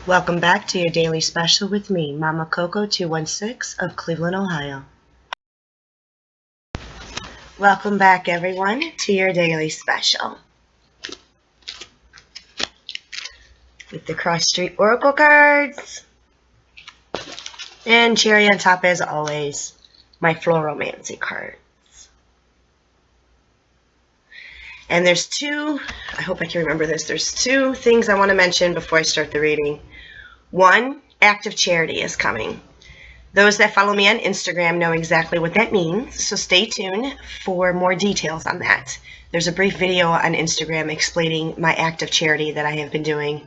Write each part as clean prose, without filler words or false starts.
Welcome back to your daily special with me, Mama Coco 216 of Cleveland, Ohio. Welcome back, everyone, to your daily special. With the Cross Street Oracle cards. And cherry on top, as always, my Floromancy cards. And there's I hope I can remember this, there's two things I want to mention before I start the reading. One, act of charity is coming. Those that follow me on Instagram know exactly what that means, so stay tuned for more details on that. There's a brief video on Instagram explaining my act of charity that I have been doing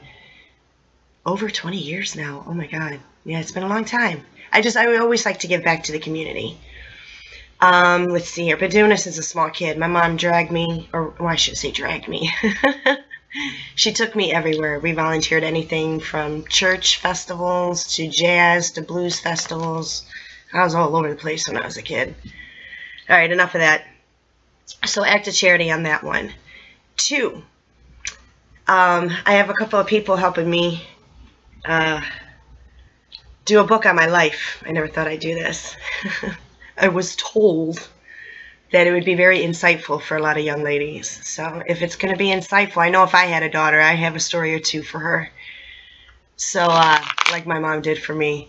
over 20 years now. Oh my God. Yeah, it's been a long time. I always like to give back to the community. Let's see here. Been doing this as a small kid. My mom dragged me, I should say dragged me. She took me everywhere. We volunteered anything from church festivals to jazz to blues festivals. I was all over the place when I was a kid. All right, enough of that. So act of charity on that one. Two, I have a couple of people helping me do a book on my life. I never thought I'd do this. I was told that it would be very insightful for a lot of young ladies. So if it's going to be insightful, I know if I had a daughter, I have a story or two for her. So, like my mom did for me.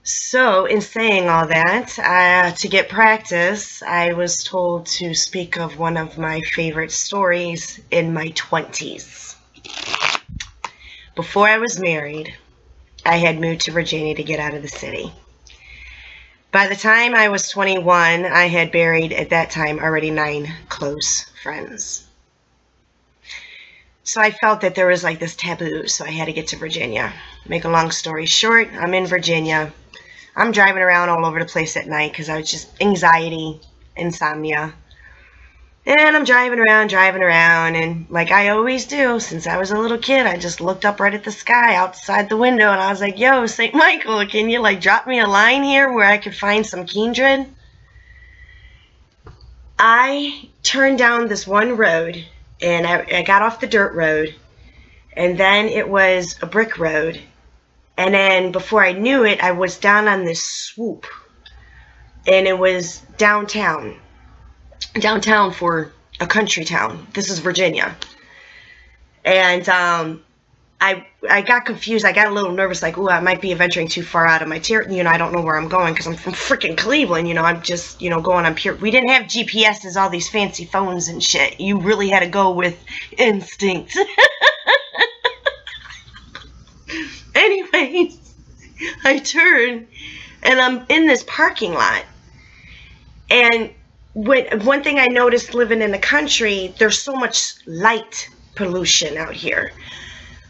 So in saying all that, to get practice, I was told to speak of one of my favorite stories in my 20s. Before I was married, I had moved to Virginia to get out of the city. By the time I was 21, I had buried, at that time, already 9 close friends. So I felt that there was like this taboo, so I had to get to Virginia. Make a long story short, I'm in Virginia. I'm driving around all over the place at night because I was just anxiety, insomnia. And I'm driving around, and like I always do, since I was a little kid, I just looked up right at the sky outside the window, and I was like, yo, St. Michael, can you like drop me a line here where I could find some kindred? I turned down this one road, and I got off the dirt road, and then it was a brick road, and then before I knew it, I was down on this swoop, and it was downtown for a country town. This is Virginia. And I got confused. I got a little nervous, like, ooh, I might be venturing too far out of my territory. I don't know where I'm going because I'm from freaking Cleveland. I'm just, going on pure. We didn't have GPSs, all these fancy phones and shit. You really had to go with instinct. Anyways, I turn and I'm in this parking lot. And one thing I noticed living in the country, there's so much light pollution out here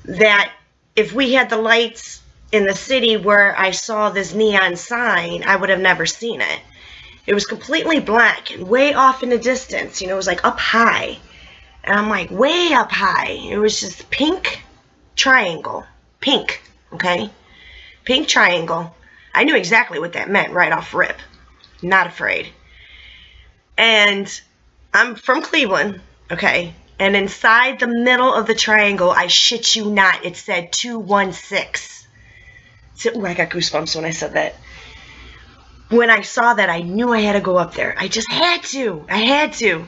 that if we had the lights in the city where I saw this neon sign, I would have never seen it. It was completely black and way off in the distance. It was like up high. And I'm like, way up high. It was just pink triangle. Pink, okay? Pink triangle. I knew exactly what that meant right off rip. Not afraid. And I'm from Cleveland, okay? And inside the middle of the triangle, I shit you not, it said 216. So, ooh, I got goosebumps when I said that. When I saw that, I knew I had to go up there. I just had to. I had to.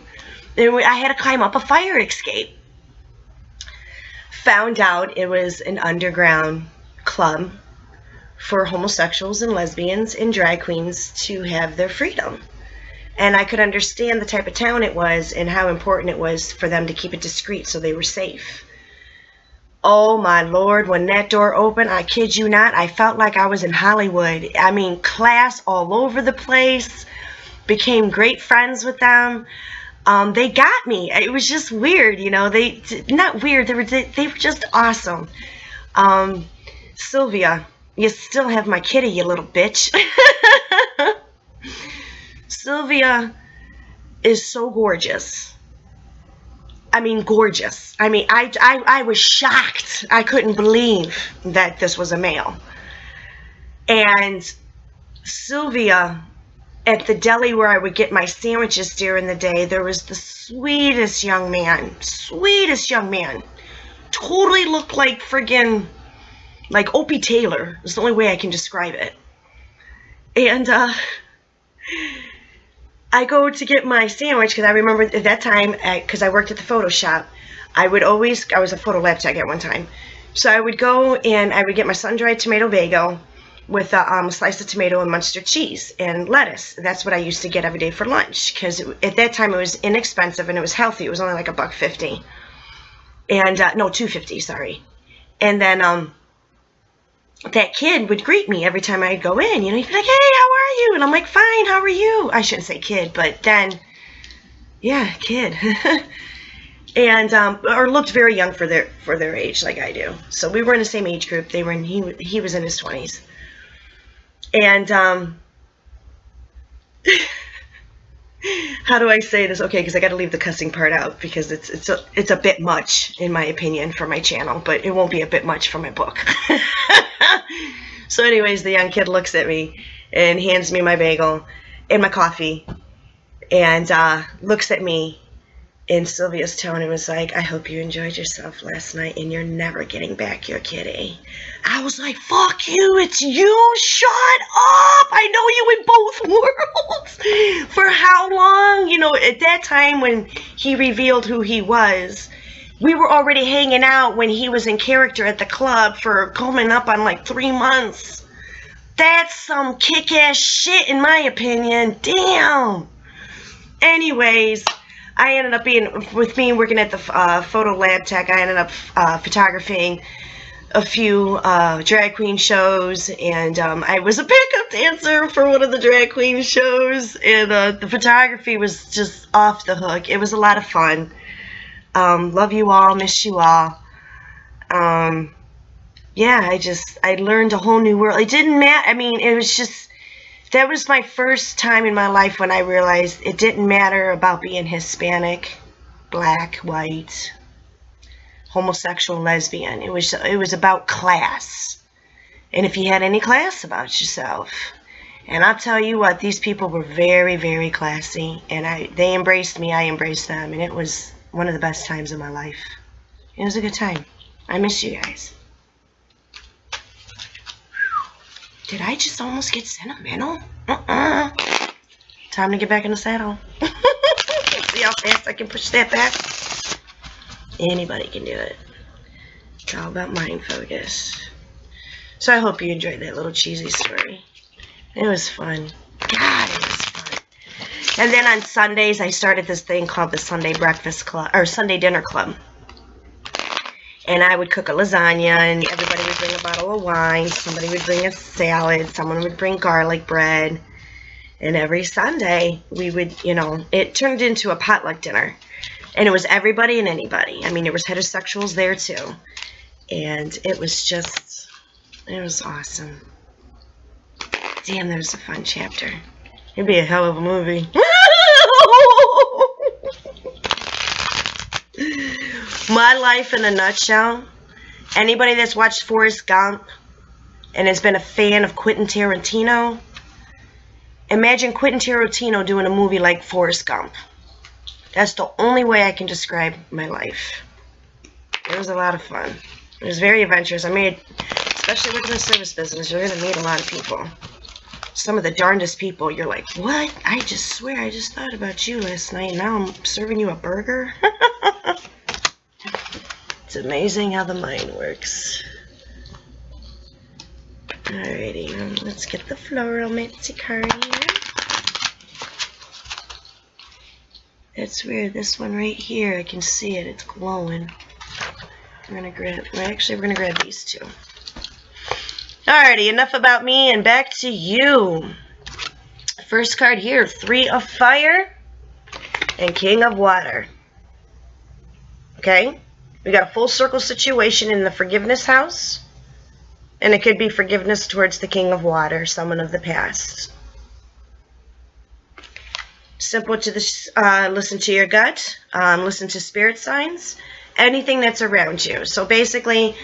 And I had to climb up a fire escape. Found out it was an underground club for homosexuals and lesbians and drag queens to have their freedom. And I could understand the type of town it was and how important it was for them to keep it discreet so they were safe. Oh my Lord, when that door opened, I kid you not, I felt like I was in Hollywood. I mean, class all over the place. Became great friends with them. They got me. It was just weird, They not weird. They were just awesome. Sylvia, you still have my kitty, you little bitch. Sylvia is so gorgeous. I mean, gorgeous. I mean, I was shocked. I couldn't believe that this was a male. And Sylvia, at the deli where I would get my sandwiches during the day, there was the sweetest young man. Totally looked like friggin', like Opie Taylor is the only way I can describe it. And I go to get my sandwich because I remember at that time, because I worked at the photo shop, I was a photo lab tech at one time. So I would go and I would get my sun-dried tomato bagel with a slice of tomato and Munster cheese and lettuce. That's what I used to get every day for lunch because at that time it was inexpensive and it was healthy. It was only like $1.50. And, no, $2.50, sorry. And then that kid would greet me every time I'd go in. You know, he'd be like, "Hey, how are you?" And I'm like, "Fine, how are you?" I shouldn't say kid, but then, yeah, kid. And or looked very young for their age, like I do. So we were in the same age group. He was in his 20s. And how do I say this? Okay, because I got to leave the cussing part out because it's a bit much in my opinion for my channel, but it won't be a bit much for my book. So anyways, the young kid looks at me and hands me my bagel and my coffee and looks at me in Sylvia's tone and was like, "I hope you enjoyed yourself last night and you're never getting back your kitty." I was like, "Fuck you, it's you, shut up, I know you in both worlds." For how long? You know, at that time when he revealed who he was, we were already hanging out when he was in character at the club for coming up on like 3 months. That's some kick-ass shit in my opinion. Damn. Anyways, I ended up with me working at the photo lab tech, I ended up photographing a few drag queen shows, and I was a pickup dancer for one of the drag queen shows, and the photography was just off the hook. It was a lot of fun. Love you all, miss you all. Yeah, I learned a whole new world. It didn't matter. I mean, it was just, that was my first time in my life when I realized it didn't matter about being Hispanic, black, white, homosexual, lesbian. It was about class. And if you had any class about yourself. And I'll tell you what, these people were very, very classy. And they embraced me, I embraced them. And it was one of the best times of my life. It was a good time. I miss you guys. Did I just almost get sentimental? Time to get back in the saddle. See how fast I can push that back? Anybody can do it. It's all about mind focus. So I hope you enjoyed that little cheesy story. It was fun. God, it was fun. And then on Sundays, I started this thing called the Sunday Breakfast Club, or Sunday Dinner Club. And I would cook a lasagna, and everybody would bring a bottle of wine. Somebody would bring a salad. Someone would bring garlic bread. And every Sunday, we would, you know, it turned into a potluck dinner. And it was everybody and anybody. I mean, there was heterosexuals there, too. And it was just, it was awesome. Damn, that was a fun chapter. It'd be a hell of a movie. My life in a nutshell. Anybody that's watched Forrest Gump and has been a fan of Quentin Tarantino, imagine Quentin Tarantino doing a movie like Forrest Gump. That's the only way I can describe my life. It was a lot of fun. It was very adventurous. Especially working in the service business, you're going to meet a lot of people. Some of the darndest people, you're like, what? I just swear I just thought about you last night, and now I'm serving you a burger? It's amazing how the mind works. Alrighty, let's get the floral Mitzi card here. It's weird, this one right here, I can see it, it's glowing. We're gonna grab these two. Alrighty, enough about me and back to you. First card here, 3 of Fire and King of Water. Okay, we got a full circle situation in the forgiveness house. And it could be forgiveness towards the King of Water, someone of the past. Simple to this, listen to your gut, listen to spirit signs, anything that's around you. So basically,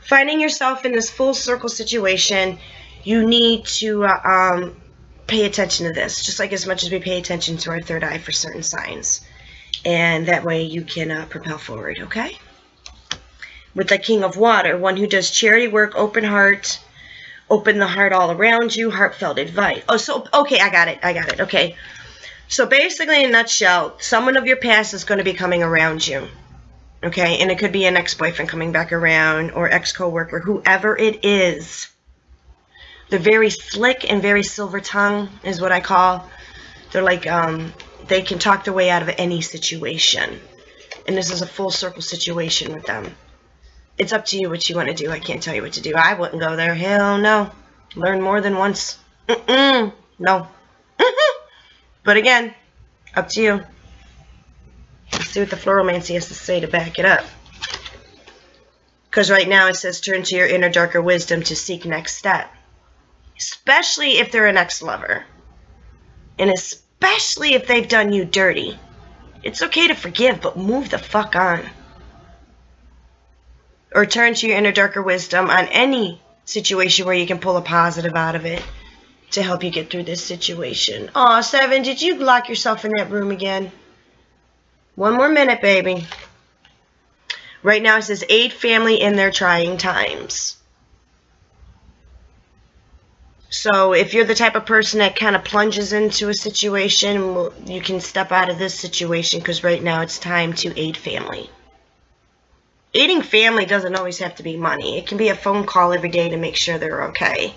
finding yourself in this full circle situation, you need to pay attention to this, just like as much as we pay attention to our third eye for certain signs. And that way you can propel forward, okay? with the King of Water, one who does charity work, open heart, open the heart all around you, heartfelt advice. Oh, so, okay, I got it, okay. So basically, in a nutshell, someone of your past is going to be coming around you, okay? And it could be an ex-boyfriend coming back around, or ex-co-worker, whoever it is. They're very slick and very silver tongue is what I call. They're like, they can talk their way out of any situation. And this is a full circle situation with them. It's up to you what you want to do. I can't tell you what to do. I wouldn't go there. Hell no. Learn more than once. No. But again, up to you. Let's see what the Floromancy has to say to back it up. Because right now it says turn to your inner darker wisdom to seek next step. Especially if they're an ex-lover. And especially if they've done you dirty. It's okay to forgive, but move the fuck on. Or turn to your inner darker wisdom on any situation where you can pull a positive out of it to help you get through this situation. Aw, Seven, did you lock yourself in that room again? One more minute, baby. Right now it says aid family in their trying times. So if you're the type of person that kind of plunges into a situation, well, you can step out of this situation because right now it's time to aid family. Aiding family doesn't always have to be money. It can be a phone call every day to make sure they're okay.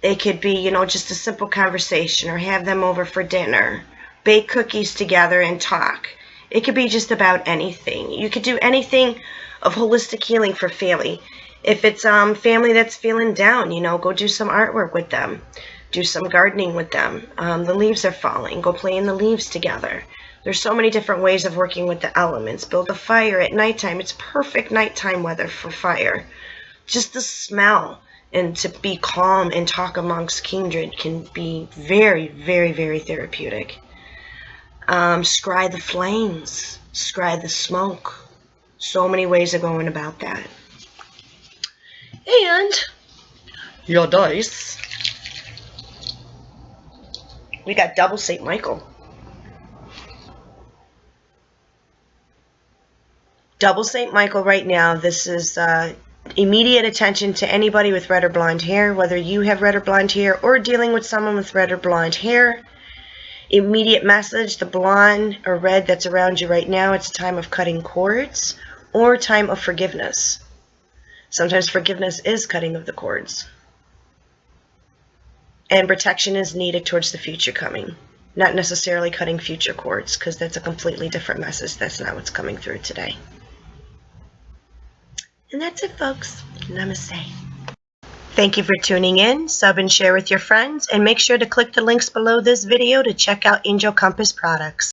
It could be, you know, just a simple conversation or have them over for dinner. Bake cookies together and talk. It could be just about anything. You could do anything of holistic healing for family. If it's family that's feeling down, you know, go do some artwork with them. Do some gardening with them. The leaves are falling. Go play in the leaves together. There's so many different ways of working with the elements. Build a fire at nighttime. It's perfect nighttime weather for fire. Just the smell and to be calm and talk amongst kindred can be very, very, very therapeutic. Scry the flames. Scry the smoke. So many ways of going about that. And your dice. We got double St. Michael. Double St. Michael right now. This is immediate attention to anybody with red or blonde hair, whether you have red or blonde hair or dealing with someone with red or blonde hair. Immediate message, the blonde or red that's around you right now, it's a time of cutting cords or time of forgiveness. Sometimes forgiveness is cutting of the cords. And protection is needed towards the future coming. Not necessarily cutting future cords, because that's a completely different message. That's not what's coming through today. And that's it, folks. Namaste. Thank you for tuning in. Sub and share with your friends. And make sure to click the links below this video to check out Angel Compass products.